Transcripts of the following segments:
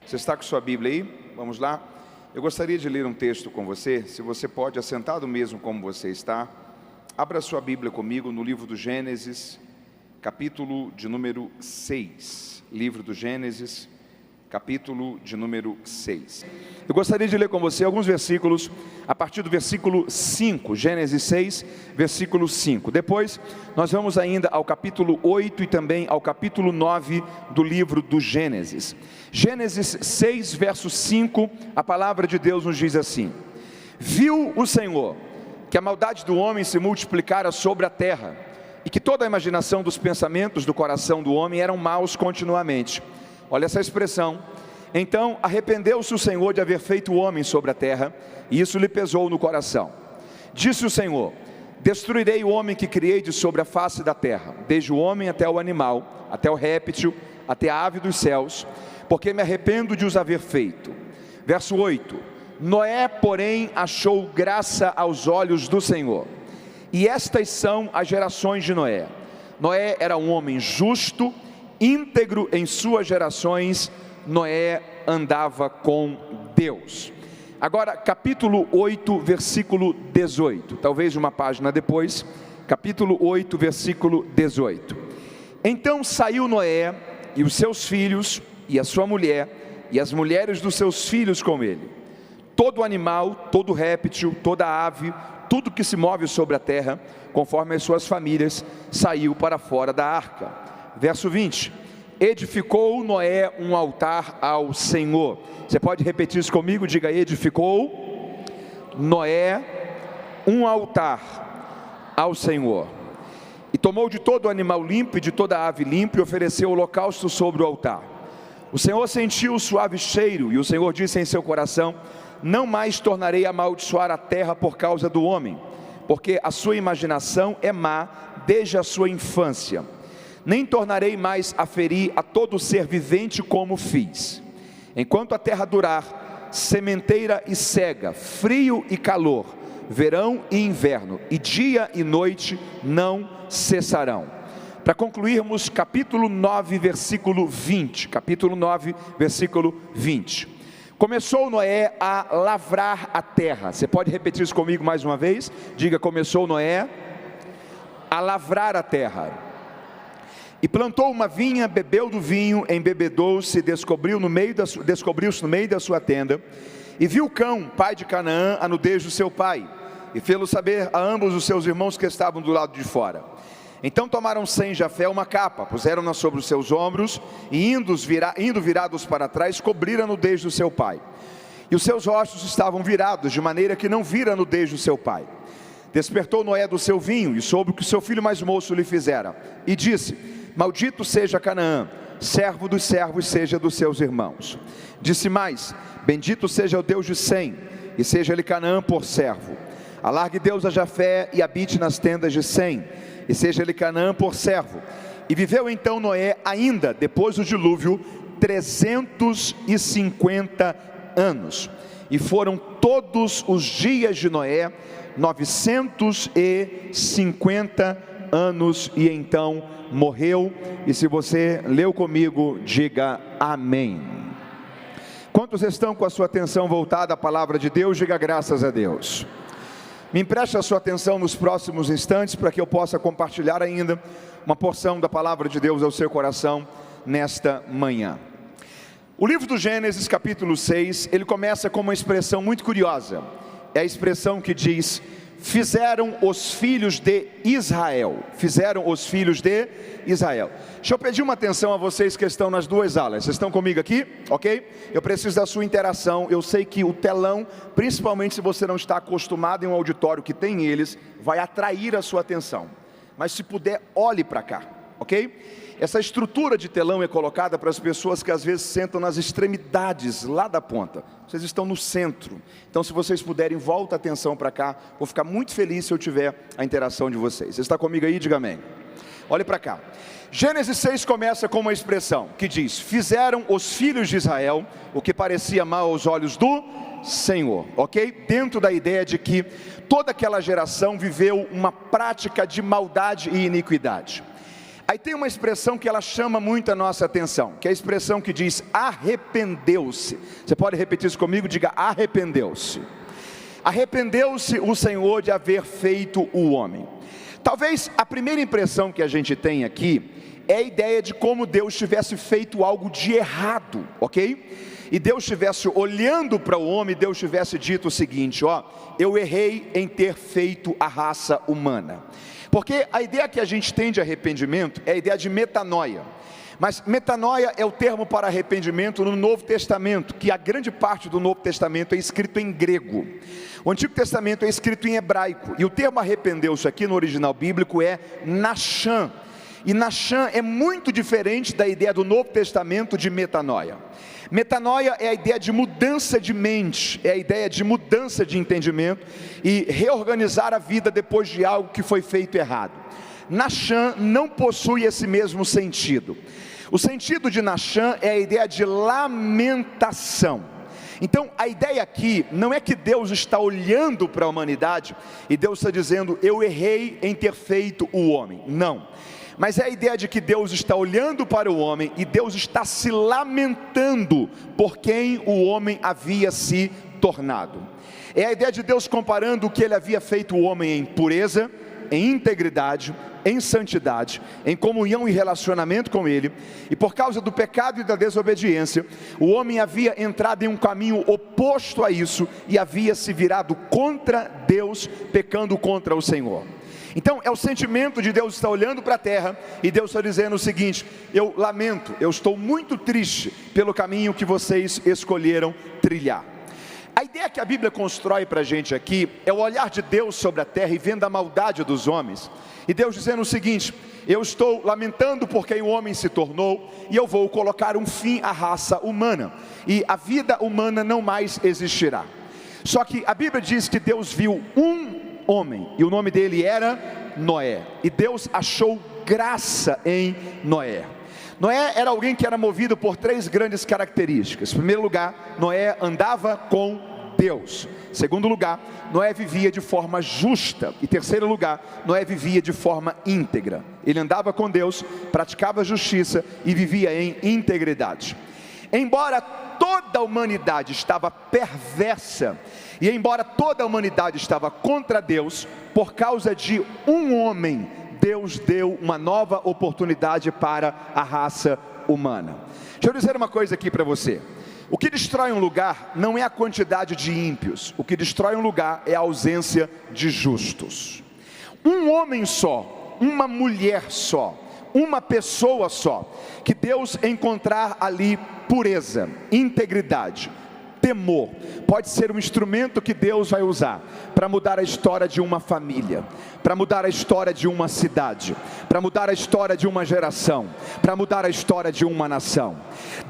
Você está com sua Bíblia aí? Vamos lá? Eu gostaria de ler um texto com você. Se você pode, assentado mesmo como você está, abra sua Bíblia comigo no livro do Gênesis, capítulo de número 6. Livro do Gênesis, capítulo de número 6. Eu gostaria de ler com você alguns versículos, a partir do versículo 5, Gênesis 6, versículo 5. Depois, nós vamos ainda ao capítulo 8 e também ao capítulo 9 do livro do Gênesis. Gênesis 6, verso 5, a palavra de Deus nos diz assim: Viu o Senhor que a maldade do homem se multiplicara sobre a terra, e que toda a imaginação dos pensamentos do coração do homem eram maus continuamente. Olha essa expressão. Então arrependeu-se o Senhor de haver feito o homem sobre a terra, e isso lhe pesou no coração. Disse o Senhor: destruirei o homem que criei de sobre a face da terra, desde o homem até o animal, até o réptil, até a ave dos céus, porque me arrependo de os haver feito. Verso 8: Noé, porém, achou graça aos olhos do Senhor. E estas são as gerações de Noé. Noé era um homem justo, íntegro em suas gerações. Noé andava com Deus. Agora, capítulo 8, versículo 18, talvez uma página depois, capítulo 8, versículo 18. Então saiu Noé e os seus filhos, e a sua mulher, e as mulheres dos seus filhos com ele. Todo animal, todo réptil, toda ave, tudo que se move sobre a terra, conforme as suas famílias, saiu para fora da arca. Verso 20: edificou Noé um altar ao Senhor. Você pode repetir isso comigo? Diga: edificou Noé um altar ao Senhor. E tomou de todo animal limpo e de toda ave limpa e ofereceu holocausto sobre o altar. O Senhor sentiu o suave cheiro, e o Senhor disse em seu coração: não mais tornarei a amaldiçoar a terra por causa do homem, porque a sua imaginação é má desde a sua infância. Nem tornarei mais a ferir a todo ser vivente como fiz. Enquanto a terra durar, sementeira e cega, frio e calor, verão e inverno, e dia e noite não cessarão. Para concluirmos, capítulo 9, versículo 20. Capítulo 9, versículo 20. Começou Noé a lavrar a terra. Você pode repetir isso comigo mais uma vez? Diga: começou Noé a lavrar a terra. E plantou uma vinha, bebeu do vinho, embebedou-se, descobriu-se no meio da sua tenda. E viu Cão, pai de Canaã, a nudez do seu pai, e fê-lo saber a ambos os seus irmãos que estavam do lado de fora. Então tomaram Sem e Jafé uma capa, puseram-na sobre os seus ombros, e indo virados para trás, cobriram a nudez do seu pai. E os seus rostos estavam virados, de maneira que não vira a nudez do seu pai. Despertou Noé do seu vinho, e soube o que o seu filho mais moço lhe fizera, e disse: maldito seja Canaã, servo dos servos seja dos seus irmãos. Disse mais: bendito seja o Deus de Sem, e seja ele Canaã por servo. Alargue Deus a Jafé, e habite nas tendas de Sem, e seja ele Canaã por servo. E viveu então Noé ainda, depois do dilúvio, 350 anos. E foram todos os dias de Noé 950 anos, e então morreu. E se você leu comigo, diga amém. Quantos estão com a sua atenção voltada à palavra de Deus? Diga graças a Deus. Me empreste a sua atenção nos próximos instantes, para que eu possa compartilhar ainda uma porção da palavra de Deus ao seu coração nesta manhã. O livro do Gênesis, capítulo 6, ele começa com uma expressão muito curiosa. É a expressão que diz: fizeram os filhos de Israel. Fizeram os filhos de Israel. Deixa eu pedir uma atenção a vocês que estão nas duas alas. Vocês estão comigo aqui? Ok? Eu preciso da sua interação. Eu sei que o telão, principalmente se você não está acostumado em um auditório que tem eles, vai atrair a sua atenção. Mas se puder, olhe para cá, ok? Essa estrutura de telão é colocada para as pessoas que às vezes sentam nas extremidades lá da ponta. Vocês estão no centro. Então, se vocês puderem, volta a atenção para cá. Vou ficar muito feliz se eu tiver a interação de vocês. Você está comigo aí? Diga amém. Olhe para cá. Gênesis 6 começa com uma expressão que diz: fizeram os filhos de Israel o que parecia mal aos olhos do Senhor, ok? Dentro da ideia de que toda aquela geração viveu uma prática de maldade e iniquidade. Aí tem uma expressão que ela chama muito a nossa atenção, que é a expressão que diz arrependeu-se. Você pode repetir isso comigo? Diga arrependeu-se. Arrependeu-se o Senhor de haver feito o homem. Talvez a primeira impressão que a gente tem aqui é a ideia de como Deus tivesse feito algo de errado, ok? E Deus estivesse olhando para o homem, Deus tivesse dito o seguinte: ó, eu errei em ter feito a raça humana. Porque a ideia que a gente tem de arrependimento é a ideia de metanoia. Mas metanoia é o termo para arrependimento no Novo Testamento, que a grande parte do Novo Testamento é escrito em grego. O Antigo Testamento é escrito em hebraico. E o termo arrependeu-se aqui no original bíblico é nachan. E nachan é muito diferente da ideia do Novo Testamento de metanoia. Metanoia é a ideia de mudança de mente, é a ideia de mudança de entendimento e reorganizar a vida depois de algo que foi feito errado. Nachan não possui esse mesmo sentido. O sentido de nachan é a ideia de lamentação. Então a ideia aqui não é que Deus está olhando para a humanidade e Deus está dizendo: eu errei em ter feito o homem. Não. Mas é a ideia de que Deus está olhando para o homem e Deus está se lamentando por quem o homem havia se tornado. É a ideia de Deus comparando o que ele havia feito o homem em pureza, em integridade, em santidade, em comunhão e relacionamento com ele, e por causa do pecado e da desobediência, o homem havia entrado em um caminho oposto a isso e havia se virado contra Deus, pecando contra o Senhor. Então é o sentimento de Deus estar olhando para a terra e Deus está dizendo o seguinte: eu lamento, eu estou muito triste pelo caminho que vocês escolheram trilhar. A ideia que a Bíblia constrói para a gente aqui é o olhar de Deus sobre a terra e vendo a maldade dos homens, e Deus dizendo o seguinte: eu estou lamentando por quem o homem se tornou, e eu vou colocar um fim à raça humana, e a vida humana não mais existirá. Só que a Bíblia diz que Deus viu um homem, e o nome dele era Noé, e Deus achou graça em Noé. Noé era alguém que era movido por três grandes características. Em primeiro lugar, Noé andava com Deus. Em segundo lugar, Noé vivia de forma justa. E em terceiro lugar, Noé vivia de forma íntegra. Ele andava com Deus, praticava justiça e vivia em integridade. Embora toda a humanidade estava perversa, e embora toda a humanidade estava contra Deus, por causa de um homem, Deus deu uma nova oportunidade para a raça humana. Deixa eu dizer uma coisa aqui para você: o que destrói um lugar não é a quantidade de ímpios, o que destrói um lugar é a ausência de justos. Um homem só, uma mulher só, uma pessoa só, que Deus encontrar ali pureza, integridade, temor, pode ser um instrumento que Deus vai usar para mudar a história de uma família, para mudar a história de uma cidade, para mudar a história de uma geração, para mudar a história de uma nação.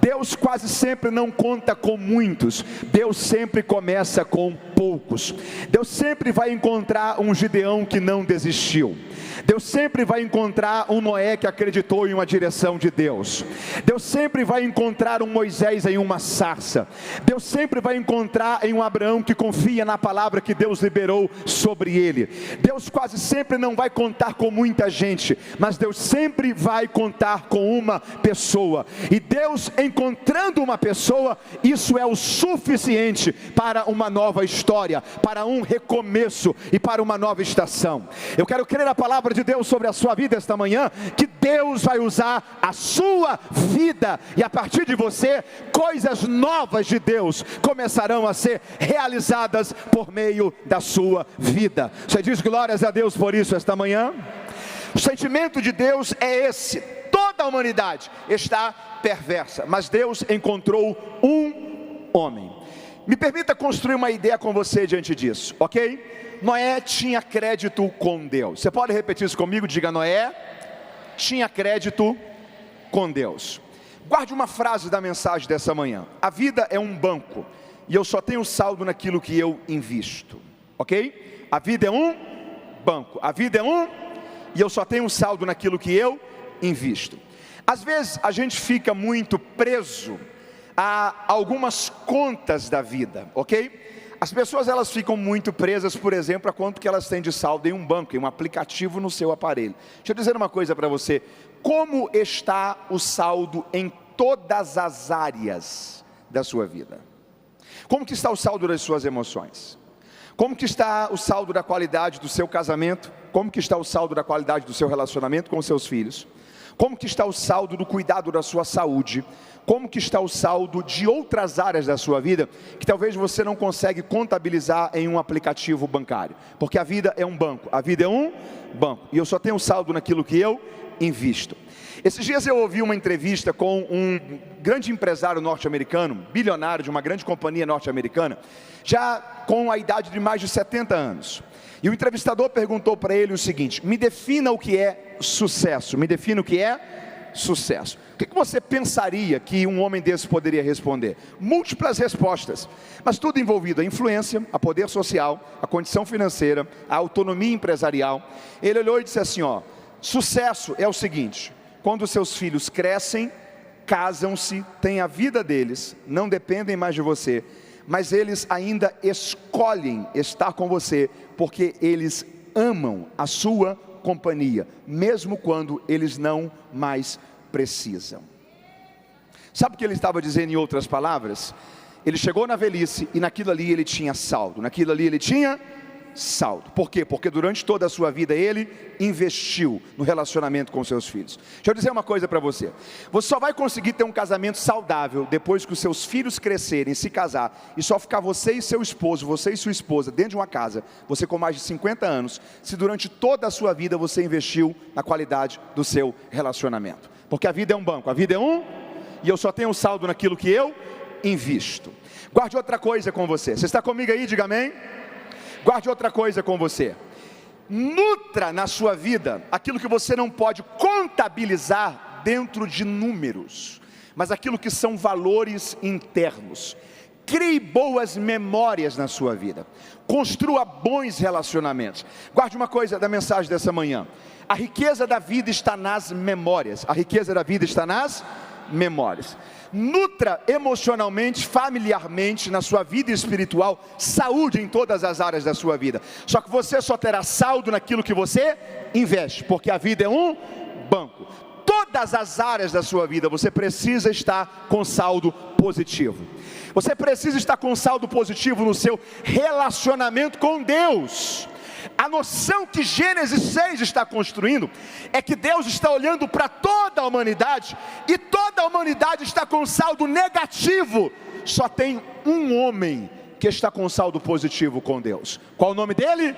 Deus quase sempre não conta com muitos, Deus sempre começa com poucos. Deus sempre vai encontrar um Gideão que não desistiu. Deus sempre vai encontrar um Noé que acreditou em uma direção de Deus. Deus sempre vai encontrar um Moisés em uma sarça. Deus sempre vai encontrar em um Abraão que confia na palavra que Deus liberou sobre ele. Deus quase sempre não vai contar com muita gente, mas Deus sempre vai contar com uma pessoa. E Deus encontrando uma pessoa, isso é o suficiente para uma nova história, para um recomeço e para uma nova estação. Eu quero crer a palavra de Deus sobre a sua vida esta manhã, que Deus vai usar a sua vida, e a partir de você, coisas novas de Deus começarão a ser realizadas por meio da sua vida. Você diz glórias a Deus por isso esta manhã? O sentimento de Deus é esse: toda a humanidade está perversa, mas Deus encontrou um homem. Me permita construir uma ideia com você diante disso, ok? Noé tinha crédito com Deus. Você pode repetir isso comigo? Diga: Noé tinha crédito com Deus. Guarde uma frase da mensagem dessa manhã: a vida é um banco, e eu só tenho saldo naquilo que eu invisto, ok? A vida é um banco, a vida é e eu só tenho saldo naquilo que eu invisto. Às vezes a gente fica muito preso a algumas contas da vida, ok? as pessoas elas ficam muito presas, por exemplo, a quanto que elas têm de saldo em um banco, em um aplicativo no seu aparelho. Deixa eu dizer uma coisa para você: como está o saldo em todas as áreas da sua vida? Como que está o saldo das suas emoções? Como que está o saldo da qualidade do seu casamento? Como que está o saldo da qualidade do seu relacionamento com os seus filhos? Como que está o saldo do cuidado da sua saúde? Como que está o saldo de outras áreas da sua vida, que talvez você não consegue contabilizar em um aplicativo bancário? Porque a vida é um banco, a vida é um banco, e eu só tenho saldo naquilo que eu invisto. Esses dias eu ouvi uma entrevista com um grande empresário norte-americano, bilionário de uma grande companhia norte-americana, já com a idade de mais de 70 anos. E o entrevistador perguntou para ele o seguinte: me defina o que é sucesso, me defina o que é sucesso. O que você pensaria que um homem desse poderia responder? Múltiplas respostas, mas tudo envolvido: a influência, a poder social, a condição financeira, a autonomia empresarial. Ele olhou e disse assim: sucesso é o seguinte: quando seus filhos crescem, casam-se, têm a vida deles, não dependem mais de você, mas eles ainda escolhem estar com você, porque eles amam a sua companhia, mesmo quando eles não mais precisam. Sabe o que ele estava dizendo em outras palavras? Ele chegou na velhice e naquilo ali ele tinha saldo, naquilo ali ele tinha saldo. Por quê? Porque durante toda a sua vida ele investiu no relacionamento com seus filhos. Deixa eu dizer uma coisa para você: você só vai conseguir ter um casamento saudável depois que os seus filhos crescerem, se casar, e só ficar você e seu esposo, você e sua esposa dentro de uma casa, você com mais de 50 anos, se durante toda a sua vida você investiu na qualidade do seu relacionamento. Porque a vida é um banco, a vida é um, e eu só tenho saldo naquilo que eu invisto. Guarde outra coisa com você. Você está comigo aí? Diga amém. Guarde outra coisa com você: nutra na sua vida aquilo que você não pode contabilizar dentro de números, mas aquilo que são valores internos. Crie boas memórias na sua vida, construa bons relacionamentos. Guarde uma coisa da mensagem dessa manhã: a riqueza da vida está nas memórias. A riqueza da vida está nas memórias. Nutra emocionalmente, familiarmente, na sua vida espiritual, saúde em todas as áreas da sua vida. Só que você só terá saldo naquilo que você investe, porque a vida é um banco. Todas as áreas da sua vida você precisa estar com saldo positivo. Você precisa estar com saldo positivo no seu relacionamento com Deus. A noção que Gênesis 6 está construindo é que Deus está olhando para toda a humanidade, e toda a humanidade está com saldo negativo. Só tem um homem que está com saldo positivo com Deus. Qual o nome dele?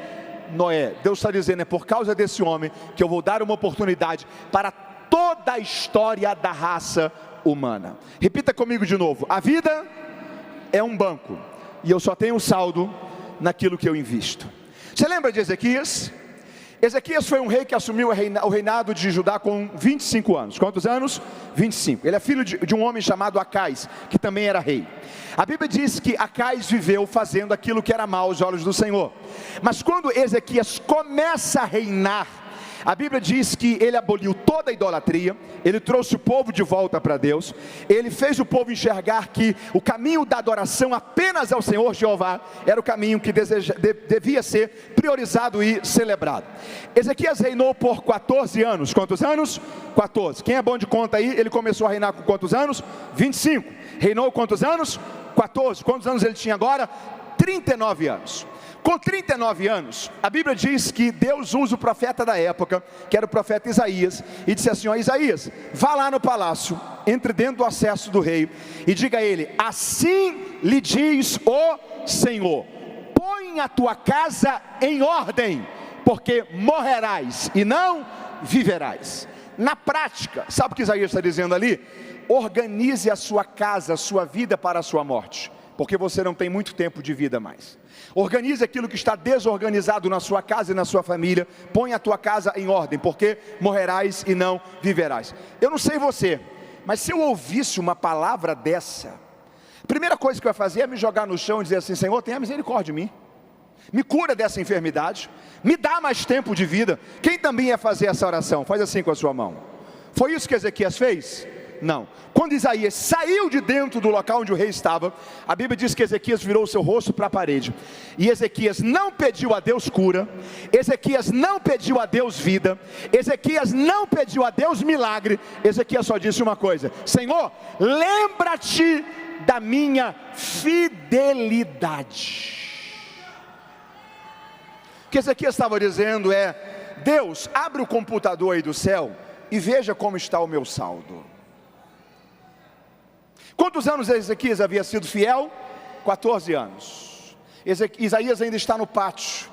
Noé. Deus está dizendo: é por causa desse homem que eu vou dar uma oportunidade para toda a história da raça humana. Repita comigo de novo: a vida é um banco, e eu só tenho saldo naquilo que eu invisto. Você lembra de Ezequias? Ezequias foi um rei que assumiu o reinado de Judá com 25 anos. Quantos anos? 25. Ele é filho de um homem chamado Acais, que também era rei. A Bíblia diz que Acais viveu fazendo aquilo que era mal aos olhos do Senhor. Mas quando Ezequias começa a reinar, a Bíblia diz que ele aboliu toda a idolatria, ele trouxe o povo de volta para Deus, ele fez o povo enxergar que o caminho da adoração apenas ao Senhor Jeová era o caminho que devia ser priorizado e celebrado. Ezequias reinou por 14 anos. Quantos anos? 14. Quem é bom de conta aí? Ele começou a reinar com quantos anos? 25. Reinou quantos anos? 14. Quantos anos ele tinha agora? 39 anos. Com 39 anos, a Bíblia diz que Deus usa o profeta da época, que era o profeta Isaías, e disse assim: Isaías, vá lá no palácio, entre dentro do acesso do rei, e diga a ele: assim lhe diz o Senhor, põe a tua casa em ordem, porque morrerás e não viverás. Na prática, sabe o que Isaías está dizendo ali? Organize a sua casa, a sua vida para a sua morte, porque você não tem muito tempo de vida mais. Organize aquilo que está desorganizado na sua casa e na sua família. Põe a tua casa em ordem, porque morrerás e não viverás. Eu não sei você, mas se eu ouvisse uma palavra dessa, a primeira coisa que eu ia fazer é me jogar no chão e dizer assim: Senhor, tenha misericórdia de mim, me cura dessa enfermidade, me dá mais tempo de vida. Quem também ia fazer essa oração? Faz assim com a sua mão. Foi isso que Ezequias fez? Não. Quando Isaías saiu de dentro do local onde o rei estava, a Bíblia diz que Ezequias virou o seu rosto para a parede. E Ezequias não pediu a Deus cura, Ezequias não pediu a Deus vida, Ezequias não pediu a Deus milagre. Ezequias só disse uma coisa: Senhor, lembra-te da minha fidelidade. O que Ezequias estava dizendo é: Deus, abre o computador aí do céu e veja como está o meu saldo. Quantos anos Ezequias havia sido fiel? 14 anos. Isaías ainda está no pátio.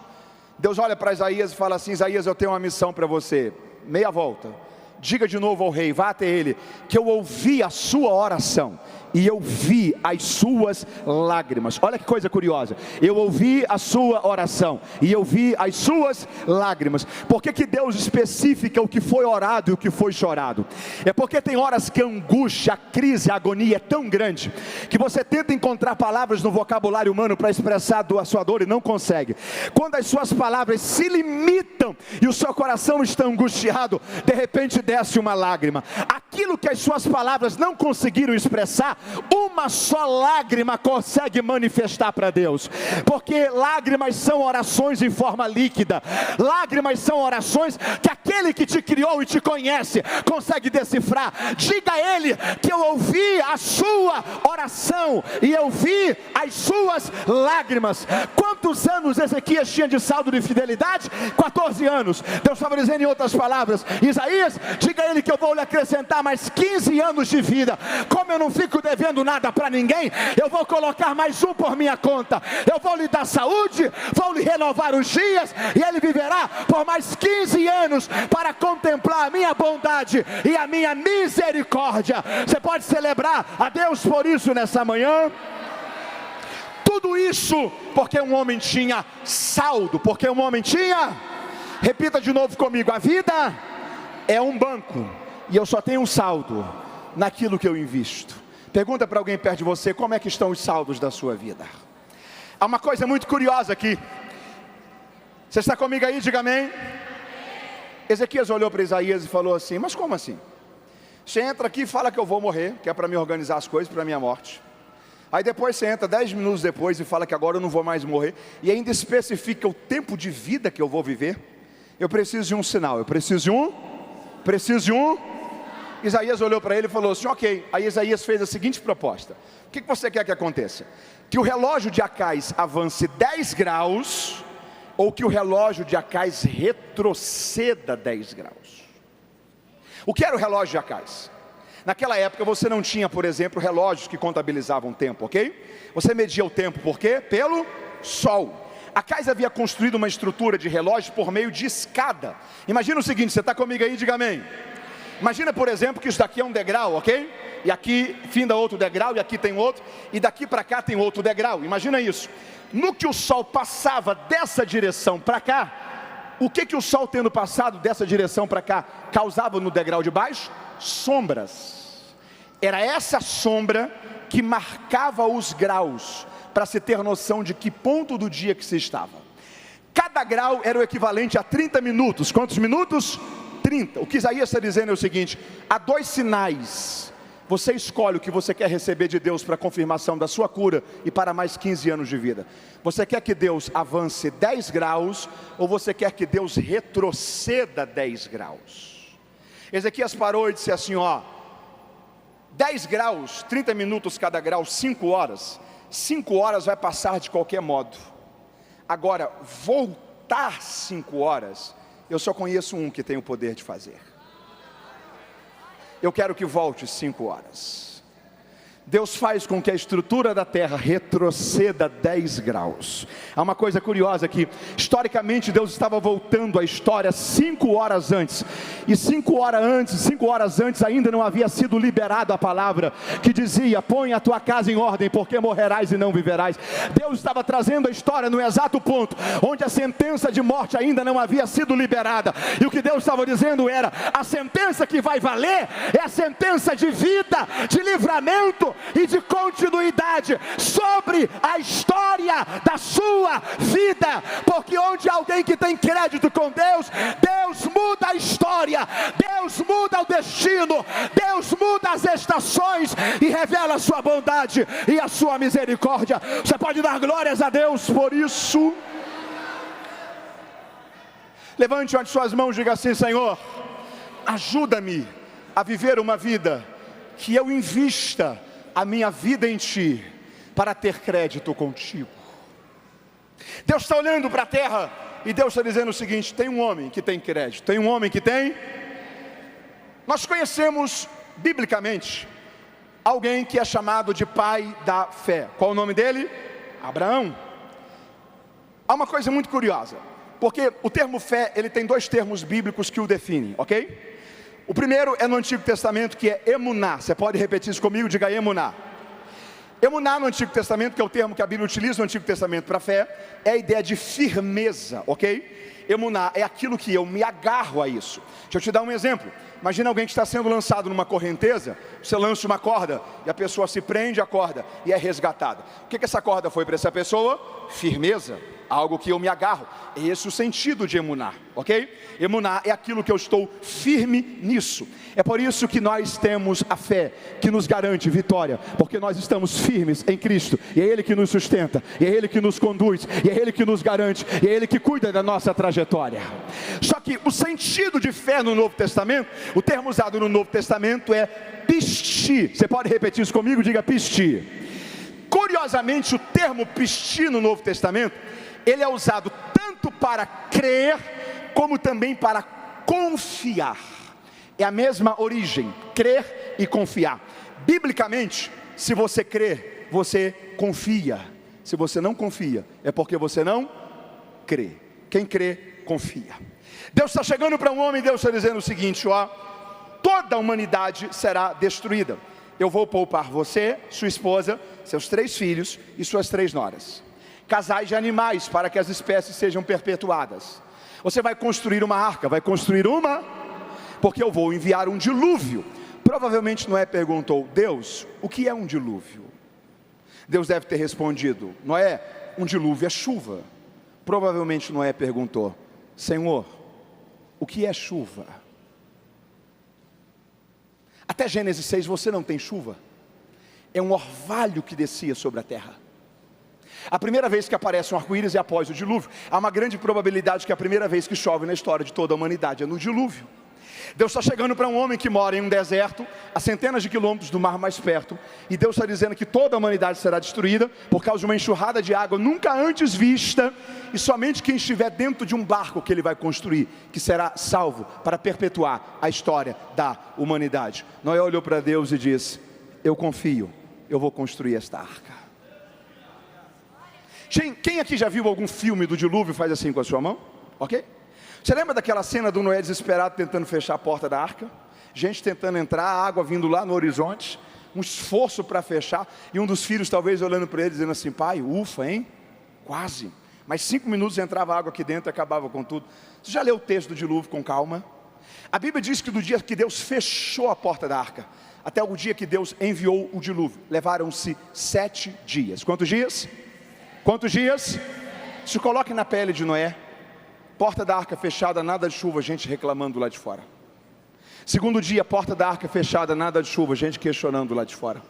Deus olha para Isaías e fala assim: Isaías, eu tenho uma missão para você. Meia volta, diga de novo ao rei, vá até ele, que eu ouvi a sua oração e eu vi as suas lágrimas. Olha que coisa curiosa, eu ouvi a sua oração e eu vi as suas lágrimas. Por que Deus especifica o que foi orado e o que foi chorado? É porque tem horas que a angústia, a crise, a agonia é tão grande, que você tenta encontrar palavras no vocabulário humano para expressar a sua dor e não consegue. Quando as suas palavras se limitam e o seu coração está angustiado, de repente desce uma lágrima. Aquilo que as suas palavras não conseguiram expressar, uma só lágrima consegue manifestar para Deus. Porque lágrimas são orações em forma líquida. Lágrimas são orações que aquele que te criou e te conhece consegue decifrar. Diga a ele que eu ouvi a sua oração e eu vi as suas lágrimas. Quantos anos Ezequias tinha de saldo de fidelidade? 14 anos. Deus estava dizendo em outras palavras: Isaías, diga a ele que eu vou lhe acrescentar mais 15 anos de vida. Como eu não fico devendo nada para ninguém, eu vou colocar mais um por minha conta. Eu vou lhe dar saúde, vou lhe renovar os dias, e ele viverá por mais 15 anos para contemplar a minha bondade e a minha misericórdia. Você pode celebrar a Deus por isso nessa manhã? Tudo isso porque um homem tinha saldo, porque um homem tinha, repita de novo comigo, a vida é um banco, e eu só tenho um saldo naquilo que eu invisto. Pergunta para alguém perto de você: como é que estão os saldos da sua vida? Há uma coisa muito curiosa aqui. Você está comigo aí? Diga amém. Ezequias olhou para Isaías e falou assim: mas como assim? Você entra aqui e fala que eu vou morrer, que é para me organizar as coisas para a minha morte. Aí depois você entra 10 minutos depois e fala que agora eu não vou mais morrer, e ainda especifica o tempo de vida que eu vou viver. Eu preciso de um sinal, eu preciso de um. Isaías olhou para ele e falou assim: ok. Aí Isaías fez a seguinte proposta: o que você quer que aconteça? Que o relógio de Acais avance 10 graus, ou que o relógio de Acais retroceda 10 graus? O que era o relógio de Acais? Naquela época você não tinha, por exemplo, relógios que contabilizavam o tempo, ok? Você media o tempo por quê? Pelo sol. Acais havia construído uma estrutura de relógio por meio de escada. Imagina o seguinte, você está comigo aí? Diga amém. Imagina, por exemplo, que isso daqui é um degrau, ok? E aqui finda outro degrau, e aqui tem outro, e daqui para cá tem outro degrau. Imagina isso. No que o sol passava dessa direção para cá, o que o sol tendo passado dessa direção para cá causava no degrau de baixo? Sombras. Era essa sombra que marcava os graus, para se ter noção de que ponto do dia que se estava. Cada grau era o equivalente a 30 minutos. Quantos minutos? 30. O que Isaías está dizendo é o seguinte: há 2 sinais. Você escolhe o que você quer receber de Deus para a confirmação da sua cura e para mais 15 anos de vida. Você quer que Deus avance 10 graus, ou você quer que Deus retroceda 10 graus? Ezequias parou e disse assim: 10 graus, 30 minutos cada grau, 5 horas. 5 horas vai passar de qualquer modo. Agora, voltar 5 horas, eu só conheço um que tem o poder de fazer. Eu quero que volte 5 horas. Deus faz com que a estrutura da terra retroceda 10 graus. Há uma coisa curiosa aqui. Historicamente Deus estava voltando a história 5 horas antes. E 5 horas antes ainda não havia sido liberada a palavra que dizia: põe a tua casa em ordem, porque morrerás e não viverás. Deus estava trazendo a história no exato ponto onde a sentença de morte ainda não havia sido liberada. E o que Deus estava dizendo era: a sentença que vai valer é a sentença de vida, de livramento, e de continuidade sobre a história da sua vida, porque onde alguém que tem crédito com Deus, Deus muda a história, Deus muda o destino, Deus muda as estações e revela a sua bondade e a sua misericórdia. Você pode dar glórias a Deus por isso? Levante uma de suas mãos e diga assim: Senhor, ajuda-me a viver uma vida que eu invista a minha vida em Ti, para ter crédito contigo. Deus está olhando para a terra e Deus está dizendo o seguinte: tem um homem que tem crédito, tem um homem que tem. Nós conhecemos biblicamente alguém que é chamado de pai da fé. Qual o nome dele? Abraão. Há uma coisa muito curiosa, porque o termo fé, ele tem dois termos bíblicos que o definem, ok? O primeiro é no Antigo Testamento, que é emuná. Você pode repetir isso comigo? Diga emuná. Emuná no Antigo Testamento, que é o termo que a Bíblia utiliza no Antigo Testamento para fé, é a ideia de firmeza, ok? Emuná é aquilo que eu me agarro a isso. Deixa eu te dar um exemplo. Imagina alguém que está sendo lançado numa correnteza, você lança uma corda e a pessoa se prende à corda e é resgatada. O que essa corda foi para essa pessoa? Firmeza, algo que eu me agarro. É esse o sentido de emuná, ok? Emuná é aquilo que eu estou firme nisso. É por isso que nós temos a fé que nos garante vitória, porque nós estamos firmes em Cristo, e é Ele que nos sustenta, e é Ele que nos conduz, e é Ele que nos garante, e é Ele que cuida da nossa trajetória. Só que o sentido de fé no Novo Testamento, o termo usado no Novo Testamento é pisti. Você pode repetir isso comigo? Diga pisti. Curiosamente, o termo pisti no Novo Testamento, ele é usado tanto para crer, como também para confiar. É a mesma origem, crer e confiar. Biblicamente, se você crê, você confia. Se você não confia, é porque você não crê. Quem crê, confia. Deus está chegando para um homem, Deus está dizendo o seguinte: ó, toda a humanidade será destruída. Eu vou poupar você, sua esposa, seus 3 filhos e suas 3 noras. Casais de animais, para que as espécies sejam perpetuadas. Você vai construir uma arca, porque eu vou enviar um dilúvio. Provavelmente Noé perguntou: Deus, o que é um dilúvio? Deus deve ter respondido: Noé, um dilúvio é chuva. Provavelmente Noé perguntou: Senhor, o que é chuva? Até Gênesis 6 você não tem chuva. É um orvalho que descia sobre a terra. A primeira vez que aparece um arco-íris é após o dilúvio. Há uma grande probabilidade que a primeira vez que chove na história de toda a humanidade é no dilúvio. Deus está chegando para um homem que mora em um deserto, a centenas de quilômetros do mar mais perto, e Deus está dizendo que toda a humanidade será destruída por causa de uma enxurrada de água nunca antes vista, e somente quem estiver dentro de um barco que ele vai construir, que será salvo para perpetuar a história da humanidade. Noé olhou para Deus e disse: eu confio, eu vou construir esta arca. Quem aqui já viu algum filme do dilúvio? Faz assim com a sua mão, ok? Você lembra daquela cena do Noé desesperado tentando fechar a porta da arca? Gente tentando entrar, a água vindo lá no horizonte, um esforço para fechar, e um dos filhos talvez olhando para ele dizendo assim: pai, ufa, hein? Quase. Mas 5 minutos entrava água aqui dentro e acabava com tudo. Você já leu o texto do dilúvio com calma? A Bíblia diz que do dia que Deus fechou a porta da arca, até o dia que Deus enviou o dilúvio, levaram-se 7 dias. Quantos dias? Quantos dias? Se coloque na pele de Noé. Porta da arca fechada, nada de chuva, gente reclamando lá de fora. Segundo dia, porta da arca fechada, nada de chuva, gente questionando lá de fora.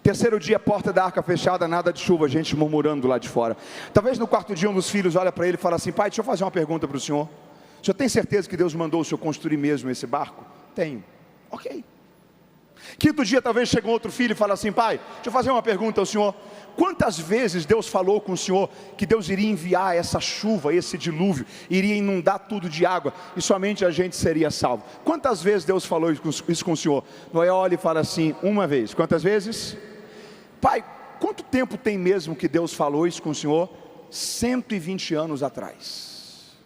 Terceiro dia, porta da arca fechada, nada de chuva, gente murmurando lá de fora. Talvez no 4º dia um dos filhos olha para ele e fala assim: pai, deixa eu fazer uma pergunta para o senhor. O senhor tem certeza que Deus mandou o senhor construir mesmo esse barco? Tenho. Ok. 5º dia talvez chega um outro filho e fala assim: pai, deixa eu fazer uma pergunta ao senhor. Quantas vezes Deus falou com o senhor que Deus iria enviar essa chuva, esse dilúvio, iria inundar tudo de água e somente a gente seria salvo? Quantas vezes Deus falou isso com o senhor? Noé olha e fala assim: uma vez. Quantas vezes? Pai, quanto tempo tem mesmo que Deus falou isso com o senhor? 120 anos atrás.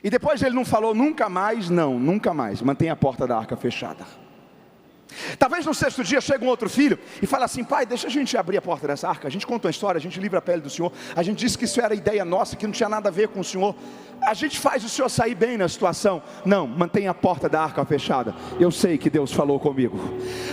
E depois ele não falou nunca mais? Não, nunca mais. Mantém a porta da arca fechada. Talvez no sexto dia chegue um outro filho e fala assim: pai, deixa a gente abrir a porta dessa arca. A gente conta uma história, a gente livra a pele do Senhor. A gente disse que isso era ideia nossa, que não tinha nada a ver com o Senhor. A gente faz o Senhor sair bem na situação. Não, mantenha a porta da arca fechada. Eu sei que Deus falou comigo.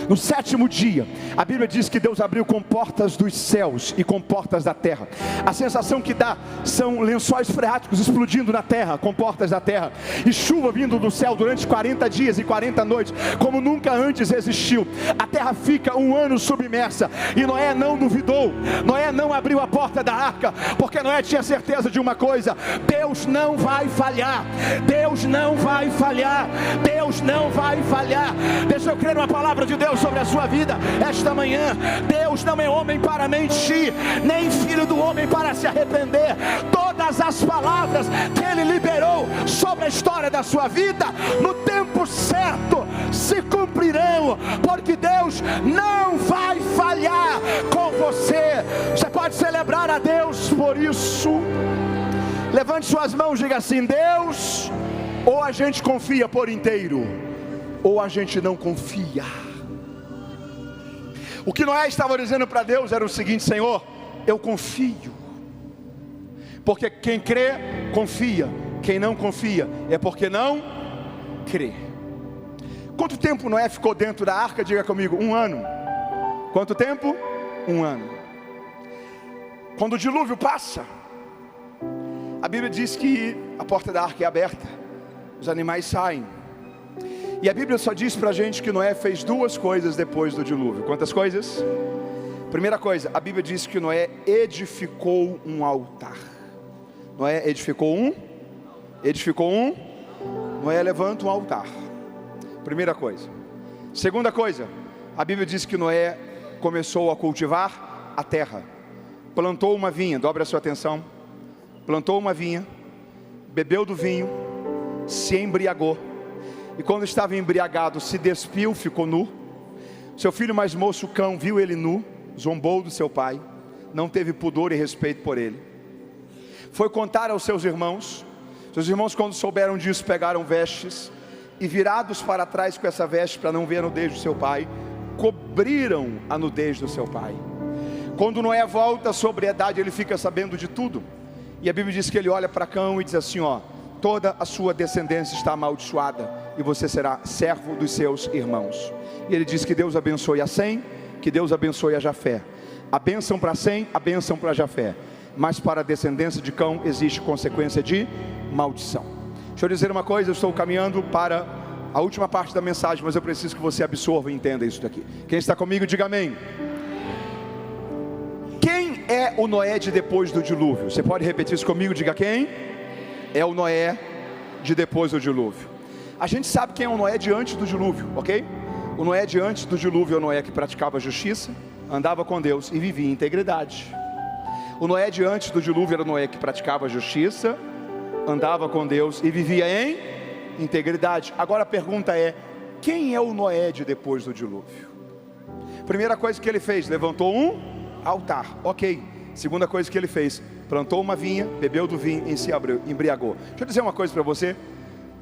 No sétimo dia, a Bíblia diz que Deus abriu com portas dos céus e com portas da terra. A sensação que dá são lençóis freáticos explodindo na terra, com portas da terra, e chuva vindo do céu durante 40 dias e 40 noites, como nunca antes existiu. A terra fica um ano submersa, e Noé não duvidou. Noé não abriu a porta da arca, porque Noé tinha certeza de uma coisa: Deus não vai falhar. Deus não vai falhar. Deus não vai falhar. Deixa eu crer numa palavra de Deus sobre a sua vida esta manhã. Deus não é homem para mentir, nem filho do homem para se arrepender. Todas as palavras que Ele liberou sobre a história da sua vida, no tempo certo se cumprirão, porque Deus não vai falhar com você. Você pode celebrar a Deus por isso. Levante suas mãos e diga assim: Deus, ou a gente confia por inteiro, ou a gente não confia. O que Noé estava dizendo para Deus era o seguinte: Senhor, eu confio, porque quem crê, confia. Quem não confia, é porque não crê. Quanto tempo Noé ficou dentro da arca? Diga comigo: 1 ano. Quanto tempo? 1 ano. Quando o dilúvio passa, a Bíblia diz que a porta da arca é aberta, os animais saem. E a Bíblia só diz para a gente que Noé fez 2 coisas depois do dilúvio. Quantas coisas? Primeira coisa, a Bíblia diz que Noé edificou um altar. Noé edificou um? Noé levanta um altar. Primeira coisa. Segunda coisa, a Bíblia diz que Noé começou a cultivar a terra. Plantou uma vinha, dobre a sua atenção. Plantou uma vinha, bebeu do vinho, se embriagou, e quando estava embriagado, se despiu, ficou nu. Seu filho mais moço, Cão, viu ele nu, zombou do seu pai, não teve pudor e respeito por ele. Foi contar aos seus irmãos. Seus irmãos, quando souberam disso, pegaram vestes, e virados para trás com essa veste, para não ver a nudez do seu pai, cobriram a nudez do seu pai. Quando Noé volta à sobriedade, ele fica sabendo de tudo. E a Bíblia diz que ele olha para Cão e diz assim: ó, toda a sua descendência está amaldiçoada, e você será servo dos seus irmãos. E ele diz que Deus abençoe a Sem, que Deus abençoe a Jafé. A bênção para Sem, a bênção para Jafé. Mas para a descendência de Cão existe consequência de maldição. Deixa eu dizer uma coisa, eu estou caminhando para a última parte da mensagem, mas eu preciso que você absorva e entenda isso daqui. Quem está comigo, diga amém. Quem é o Noé de depois do dilúvio? Você pode repetir isso comigo? Diga: quem é o Noé de depois do dilúvio? A gente sabe quem é o Noé de antes do dilúvio, ok? O Noé de antes do dilúvio é o Noé que praticava justiça, andava com Deus e vivia em integridade. O Noé de antes do dilúvio era o Noé que praticava justiça, andava com Deus e vivia em integridade. Agora a pergunta é: quem é o Noé de depois do dilúvio? Primeira coisa que ele fez, levantou um altar, ok. Segunda coisa que ele fez, plantou uma vinha, bebeu do vinho e se embriagou. Deixa eu dizer uma coisa para você.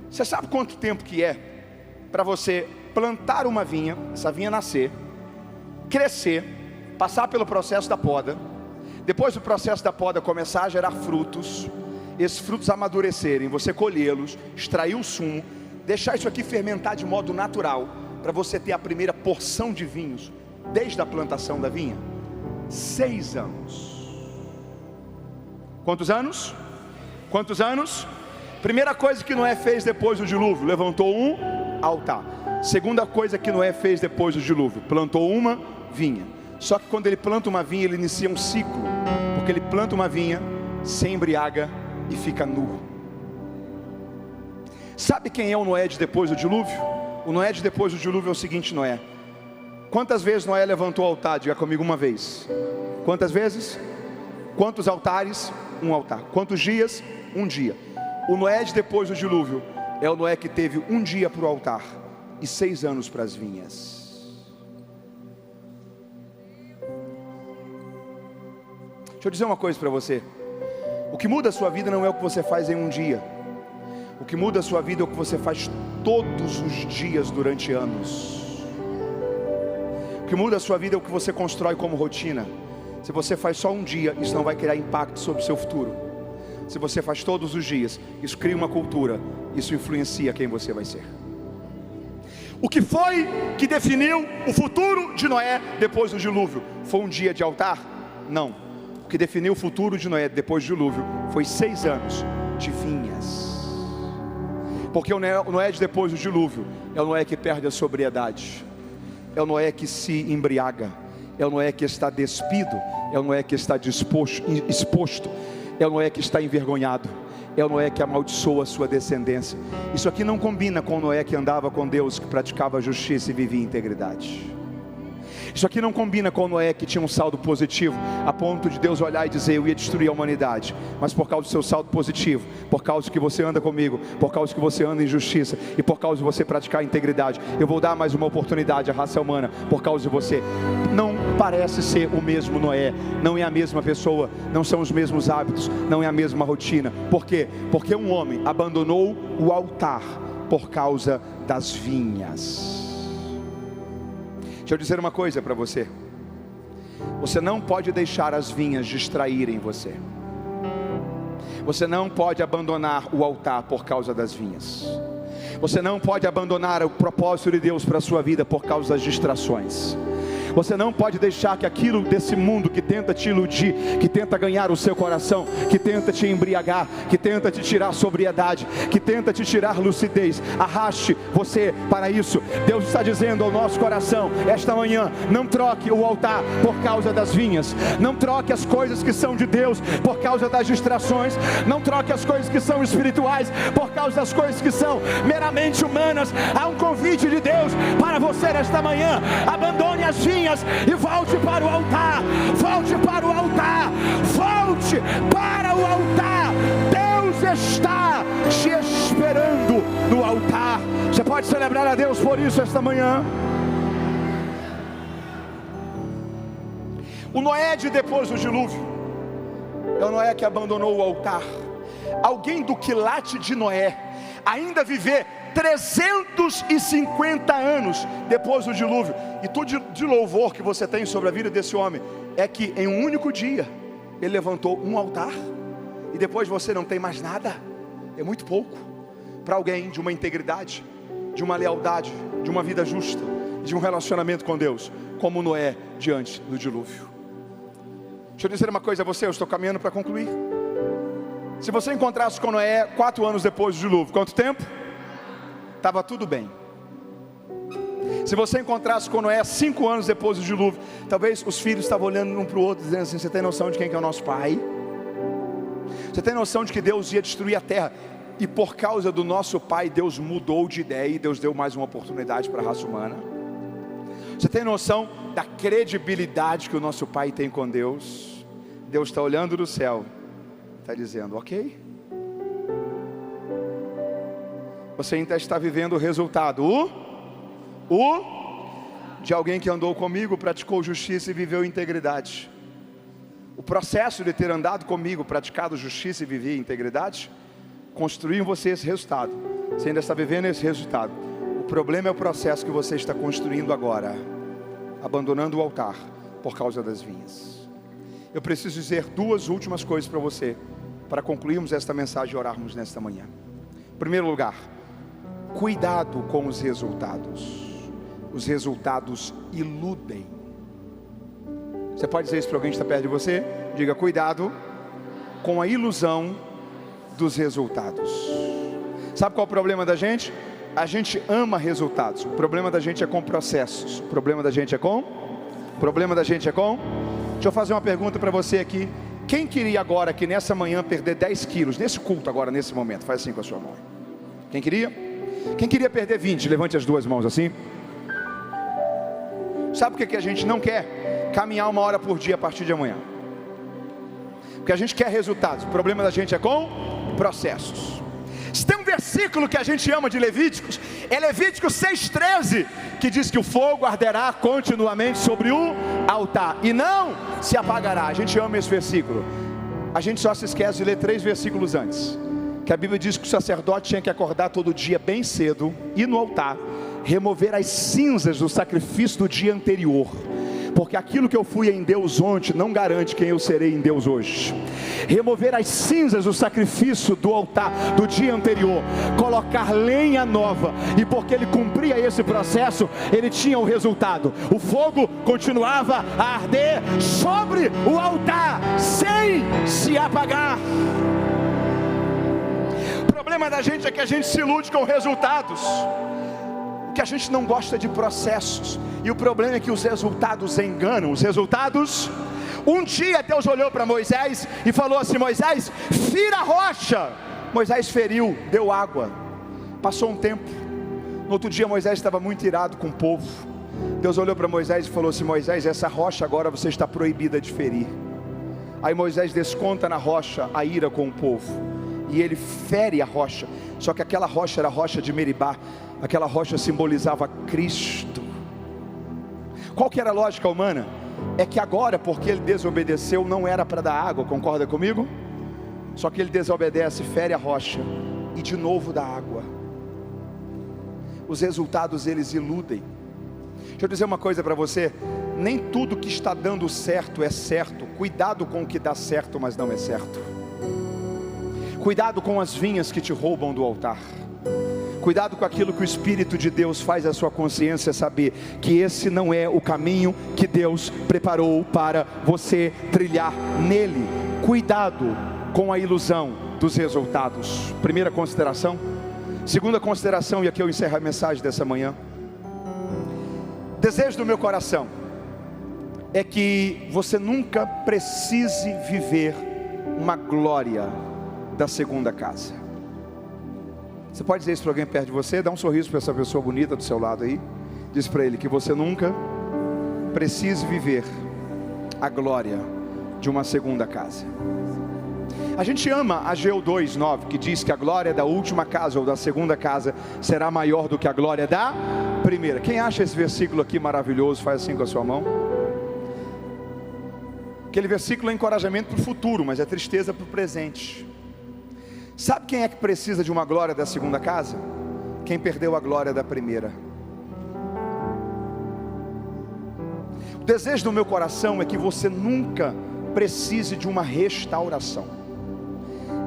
Você sabe quanto tempo que é para você plantar uma vinha, essa vinha nascer, crescer, passar pelo processo da poda, depois do processo da poda começar a gerar frutos, esses frutos amadurecerem, você colhê-los, extrair o sumo, deixar isso aqui fermentar de modo natural, para você ter a primeira porção de vinhos, desde a plantação da vinha? 6 anos. Quantos anos? Quantos anos? Primeira coisa que Noé fez depois do dilúvio, levantou um altar. Segunda coisa que Noé fez depois do dilúvio, plantou uma vinha. Só que quando ele planta uma vinha, ele inicia um ciclo, porque ele planta uma vinha, se embriaga e fica nu. Sabe quem é o Noé de depois do dilúvio? O Noé de depois do dilúvio é o seguinte: Noé, quantas vezes Noé levantou o altar? Diga comigo: uma vez. Quantas vezes? Quantos altares? Um altar. Quantos dias? Um dia. O Noé de depois do dilúvio é o Noé que teve um dia para o altar e 6 anos para as vinhas. Deixa eu dizer uma coisa para você. O que muda a sua vida não é o que você faz em um dia. O que muda a sua vida é o que você faz todos os dias durante anos. O que muda a sua vida é o que você constrói como rotina. Se você faz só um dia, isso não vai criar impacto sobre o seu futuro. Se você faz todos os dias, isso cria uma cultura, isso influencia quem você vai ser. O que foi que definiu o futuro de Noé depois do dilúvio? Foi um dia de altar? Não. O que definiu o futuro de Noé depois do dilúvio foi 6 anos de vinhas. Porque o Noé de depois do dilúvio é o Noé que perde a sobriedade, é o Noé que se embriaga, é o Noé que está despido, é o Noé que está exposto, é o Noé que está envergonhado, é o Noé que amaldiçoa a sua descendência. Isso aqui não combina com o Noé que andava com Deus, que praticava a justiça e vivia em integridade. Isso aqui não combina com o Noé que tinha um saldo positivo, a ponto de Deus olhar e dizer: eu ia destruir a humanidade, mas por causa do seu saldo positivo, por causa que você anda comigo, por causa que você anda em justiça, e por causa de você praticar a integridade, eu vou dar mais uma oportunidade à raça humana, por causa de você. Não parece ser o mesmo Noé, não é a mesma pessoa, não são os mesmos hábitos, não é a mesma rotina. Por quê? Porque um homem abandonou o altar por causa das vinhas. Deixa eu dizer uma coisa para você: você não pode deixar as vinhas distraírem você. Você não pode abandonar o altar por causa das vinhas. Você não pode abandonar o propósito de Deus para a sua vida por causa das distrações. Você não pode deixar que aquilo desse mundo que tenta te iludir, que tenta ganhar o seu coração, que tenta te embriagar, que tenta te tirar sobriedade, que tenta te tirar lucidez, arraste você para isso. Deus está dizendo ao nosso coração esta manhã: não troque o altar por causa das vinhas, não troque as coisas que são de Deus por causa das distrações, não troque as coisas que são espirituais por causa das coisas que são meramente humanas. Há um convite de Deus para você nesta manhã: abandone as vinhas e volte para o altar. Volte para o altar. Volte para o altar. Deus está te esperando no altar. Você pode celebrar a Deus por isso esta manhã. O Noé de depois do dilúvio é o Noé que abandonou o altar. Alguém do quilate de Noé ainda viver 350 anos depois do dilúvio, e tudo de louvor que você tem sobre a vida desse homem é que em um único dia ele levantou um altar, e depois você não tem mais nada. É muito pouco para alguém de uma integridade, de uma lealdade, de uma vida justa, de um relacionamento com Deus, como Noé diante do dilúvio. Deixa eu dizer uma coisa a você, eu estou caminhando para concluir. Se você encontrasse com Noé 4 anos depois do dilúvio, quanto tempo? Estava tudo bem. Se você encontrasse com Noé 5 anos depois do dilúvio, talvez os filhos estavam olhando um para o outro, dizendo assim: você tem noção de quem que é o nosso pai? Você tem noção de que Deus ia destruir a terra, e por causa do nosso pai Deus mudou de ideia e Deus deu mais uma oportunidade para a raça humana? Você tem noção da credibilidade que o nosso pai tem com Deus? Deus está olhando do céu, está dizendo: ok, você ainda está vivendo o resultado de alguém que andou comigo, praticou justiça e viveu integridade. O processo de ter andado comigo, praticado justiça e viver integridade, construiu em você esse resultado. Você ainda está vivendo esse resultado. O problema é o processo que você está construindo agora, abandonando o altar por causa das vinhas. Eu preciso dizer 2 últimas coisas para você, para concluirmos esta mensagem e orarmos nesta manhã. Em primeiro lugar, cuidado com os resultados. Os resultados iludem. Você pode dizer isso para alguém que está perto de você? Diga: cuidado com a ilusão dos resultados. Sabe qual é o problema da gente? A gente ama resultados. O problema da gente é com processos. O problema da gente é com? Deixa eu fazer uma pergunta para você aqui. Quem queria agora, que nessa manhã, perder 10 quilos, nesse culto agora, nesse momento? Faz assim com a sua mão. Quem queria? Quem queria perder 20? Levante as 2 mãos assim. Sabe por que a gente não quer? Caminhar 1 hora por dia a partir de amanhã. Porque a gente quer resultados. O problema da gente é com processos. Se tem um versículo que a gente ama de Levíticos, é Levíticos 6,13, que diz que o fogo arderá continuamente sobre o altar e não se apagará. A gente ama esse versículo. A gente só se esquece de ler 3 versículos antes, que a Bíblia diz que o sacerdote tinha que acordar todo dia bem cedo, ir no altar, remover as cinzas do sacrifício do dia anterior, porque aquilo que eu fui em Deus ontem não garante quem eu serei em Deus hoje. Remover as cinzas do sacrifício do altar do dia anterior, colocar lenha nova, e porque ele cumpria esse processo, ele tinha o resultado. O fogo continuava a arder sobre o altar, sem se apagar. O problema da gente é que a gente se ilude com resultados, que a gente não gosta de processos, e o problema é que os resultados enganam. Os resultados, um dia Deus olhou para Moisés e falou assim: Moisés, fira a rocha. Moisés feriu, deu água. Passou um tempo, no outro dia Moisés estava muito irado com o povo. Deus olhou para Moisés e falou assim: Moisés, essa rocha agora você está proibida de ferir. Aí Moisés desconta na rocha a ira com o povo, e ele fere a rocha. Só que aquela rocha era a rocha de Meribá. Aquela rocha simbolizava Cristo. Qual que era a lógica humana? É que agora, porque ele desobedeceu, não era para dar água, concorda comigo? Só que ele desobedece, fere a rocha, e de novo dá água. Os resultados eles iludem. Deixa eu dizer uma coisa para você: nem tudo que está dando certo é certo. Cuidado com o que dá certo, mas não é certo. Cuidado com as vinhas que te roubam do altar. Cuidado com aquilo que o Espírito de Deus faz a sua consciência saber que esse não é o caminho que Deus preparou para você trilhar nele. Cuidado com a ilusão dos resultados. Primeira consideração. Segunda consideração, e aqui eu encerro a mensagem dessa manhã. Desejo do meu coração é que você nunca precise viver uma glória da segunda casa. Você pode dizer isso para alguém perto de você? Dá um sorriso para essa pessoa bonita do seu lado aí. Diz para ele que você nunca precise viver a glória de uma segunda casa. A gente ama Ageu 2:9, que diz que a glória da última casa ou da segunda casa será maior do que a glória da primeira. Quem acha esse versículo aqui maravilhoso, faz assim com a sua mão. Aquele versículo é encorajamento para o futuro, mas é tristeza para o presente. Sabe quem é que precisa de uma glória da segunda casa? Quem perdeu a glória da primeira. O desejo do meu coração é que você nunca precise de uma restauração.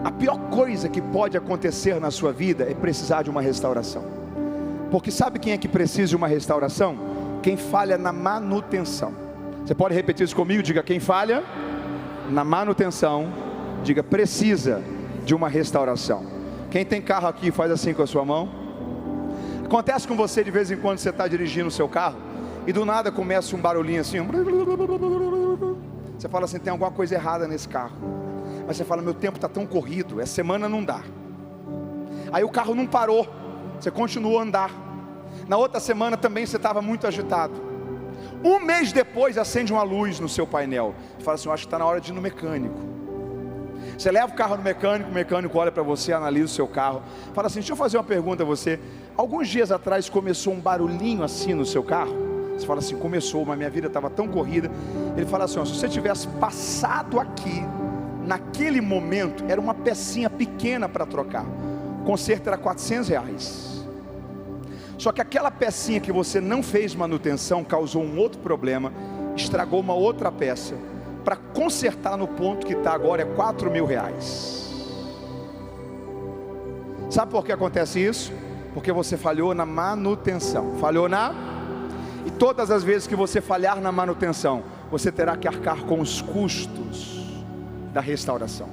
A pior coisa que pode acontecer na sua vida é precisar de uma restauração. Porque sabe quem é que precisa de uma restauração? Quem falha na manutenção. Você pode repetir isso comigo? Diga: quem falha na manutenção, diga, precisa de uma restauração. Quem tem carro aqui, faz assim com a sua mão. Acontece com você de vez em quando, você está dirigindo o seu carro e do nada começa um barulhinho assim, você fala assim: tem alguma coisa errada nesse carro. Mas você fala: meu tempo está tão corrido, essa semana não dá. Aí o carro não parou, você continuou a andar. Na outra semana também você estava muito agitado. Um mês depois acende uma luz no seu painel. Você fala assim: eu acho que está na hora de ir no mecânico. Você leva o carro no mecânico, o mecânico olha para você, analisa o seu carro, fala assim: deixa eu fazer uma pergunta a você. Alguns dias atrás começou um barulhinho assim no seu carro? Você fala assim: começou, mas minha vida estava tão corrida. Ele fala assim: se você tivesse passado aqui, naquele momento, era uma pecinha pequena para trocar. O conserto era R$400. Só que aquela pecinha que você não fez manutenção, causou um outro problema, estragou uma outra peça. Para consertar no ponto que está agora é R$4.000. Sabe por que acontece isso? Porque você falhou na manutenção. E todas as vezes que você falhar na manutenção, você terá que arcar com os custos da restauração.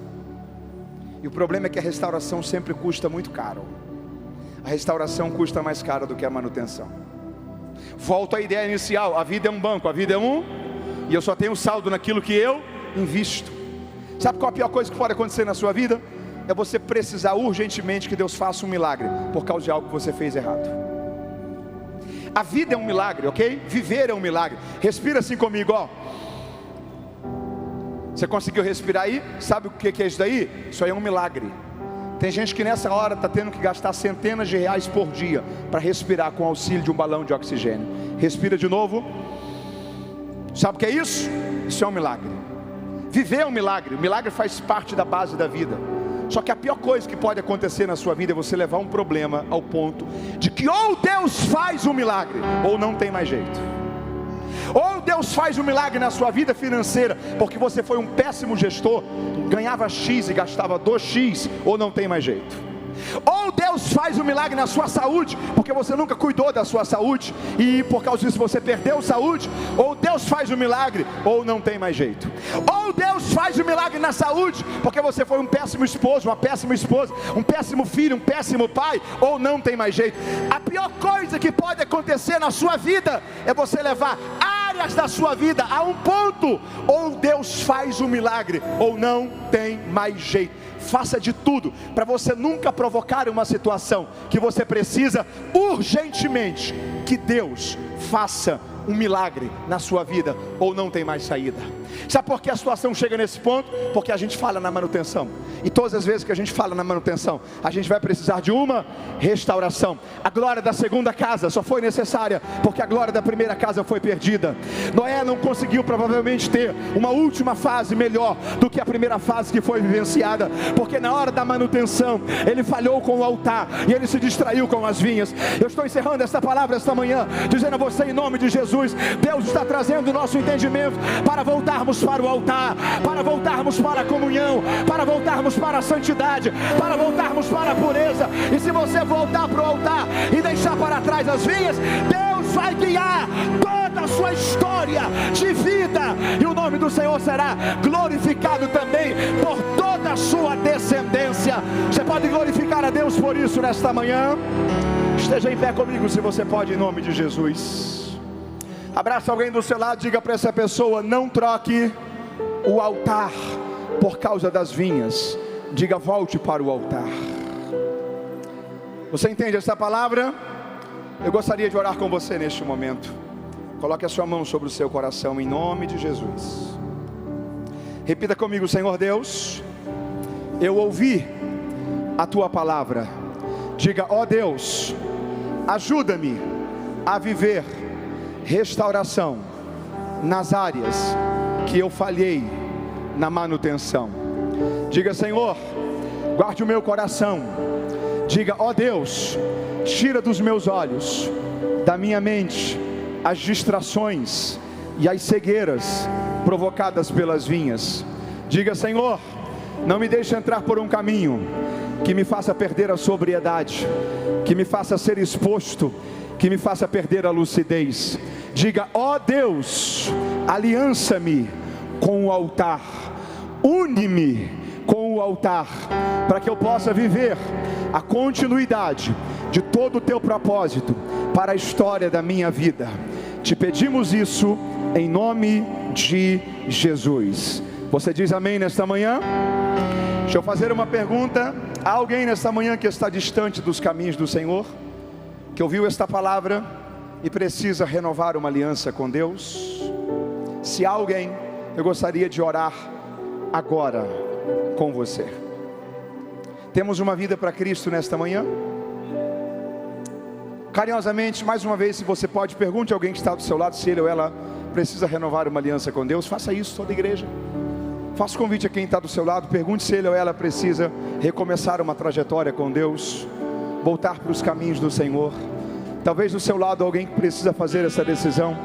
E o problema é que a restauração sempre custa muito caro. A restauração custa mais caro do que a manutenção. Volto à ideia inicial: a vida é um banco, a vida é e eu só tenho saldo naquilo que eu invisto. Sabe qual a pior coisa que pode acontecer na sua vida? É você precisar urgentemente que Deus faça um milagre por causa de algo que você fez errado. A vida é um milagre, ok? Viver é um milagre. Respira assim comigo, ó. Você conseguiu respirar aí? Sabe o que é isso daí? Isso aí é um milagre. Tem gente que nessa hora está tendo que gastar centenas de reais por dia para respirar com auxílio de um balão de oxigênio. Respira de novo. Sabe o que é isso? Isso é um milagre. Viver é um milagre. O milagre faz parte da base da vida. Só que a pior coisa que pode acontecer na sua vida é você levar um problema ao ponto de que ou Deus faz um milagre, ou não tem mais jeito. Ou Deus faz um milagre na sua vida financeira, porque você foi um péssimo gestor, ganhava X e gastava 2X, ou não tem mais jeito. Ou Deus faz um milagre na sua saúde, porque você nunca cuidou da sua saúde, e por causa disso você perdeu saúde. Ou Deus faz um milagre, ou não tem mais jeito. Ou Deus faz um milagre na saúde, porque você foi um péssimo esposo, uma péssima esposa, um péssimo filho, um péssimo pai, ou não tem mais jeito. A pior coisa que pode acontecer na sua vida é você levar áreas da sua vida a um ponto, ou Deus faz um milagre, ou não tem mais jeito. Faça de tudo para você nunca provocar uma situação que você precisa urgentemente que Deus faça um milagre na sua vida, ou não tem mais saída. Sabe por que a situação chega nesse ponto? Porque a gente fala na manutenção, e todas as vezes que a gente fala na manutenção, a gente vai precisar de uma restauração. A glória da segunda casa só foi necessária porque a glória da primeira casa foi perdida. Noé não conseguiu provavelmente ter uma última fase melhor do que a primeira fase que foi vivenciada, porque na hora da manutenção ele falhou com o altar e ele se distraiu com as vinhas. Eu estou encerrando esta palavra esta manhã dizendo a você, em nome de Jesus, Deus está trazendo o nosso entendimento para voltarmos para o altar, para voltarmos para a comunhão, para voltarmos para a santidade, para voltarmos para a pureza. E se você voltar para o altar e deixar para trás as vinhas, Deus vai guiar toda a sua história de vida, e o nome do Senhor será glorificado também por toda a sua descendência. Você pode glorificar a Deus por isso nesta manhã? Esteja em pé comigo se você pode, em nome de Jesus. Abraça alguém do seu lado, diga para essa pessoa: não troque o altar por causa das vinhas. Diga: volte para o altar. Você entende essa palavra? Eu gostaria de orar com você neste momento. Coloque a sua mão sobre o seu coração, em nome de Jesus. Repita comigo: Senhor Deus, eu ouvi a tua palavra. Diga: ó Deus, ajuda-me a viver restauração nas áreas que eu falhei na manutenção. Diga: Senhor, guarde o meu coração. Diga: ó Deus, tira dos meus olhos, da minha mente, as distrações e as cegueiras provocadas pelas vinhas. Diga: Senhor, não me deixe entrar por um caminho que me faça perder a sobriedade, que me faça ser exposto, que me faça perder a lucidez. Diga: ó Deus, aliança-me com o altar, une-me com o altar, para que eu possa viver a continuidade de todo o teu propósito para a história da minha vida. Te pedimos isso em nome de Jesus. Você diz amém nesta manhã? Deixa eu fazer uma pergunta. Há alguém nesta manhã que está distante dos caminhos do Senhor, que ouviu esta palavra e precisa renovar uma aliança com Deus? Se há alguém, eu gostaria de orar agora com você. Temos uma vida para Cristo nesta manhã? Carinhosamente, mais uma vez, se você pode, pergunte a alguém que está do seu lado se ele ou ela precisa renovar uma aliança com Deus. Faça isso, toda a igreja. Faça convite a quem está do seu lado, pergunte se ele ou ela precisa recomeçar uma trajetória com Deus, voltar para os caminhos do Senhor. Talvez do seu lado alguém que precisa fazer essa decisão,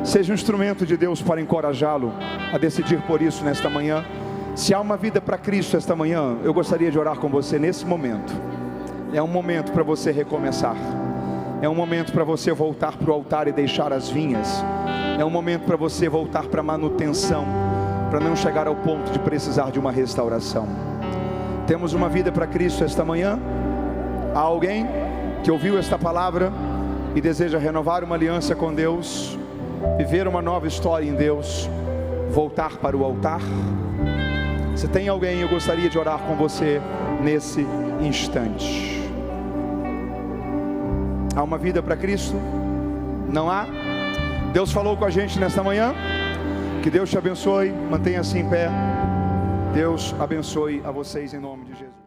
seja um instrumento de Deus para encorajá-lo a decidir por isso nesta manhã. Se há uma vida para Cristo esta manhã, eu gostaria de orar com você nesse momento. É um momento para você recomeçar, é um momento para você voltar para o altar e deixar as vinhas, é um momento para você voltar para a manutenção, para não chegar ao ponto de precisar de uma restauração. Temos uma vida para Cristo esta manhã? Há alguém que ouviu esta palavra e deseja renovar uma aliança com Deus, viver uma nova história em Deus, voltar para o altar? Se tem alguém, eu gostaria de orar com você nesse instante. Há uma vida para Cristo? Não há? Deus falou com a gente nesta manhã? Que Deus te abençoe, mantenha-se em pé. Deus abençoe a vocês em nome de Jesus.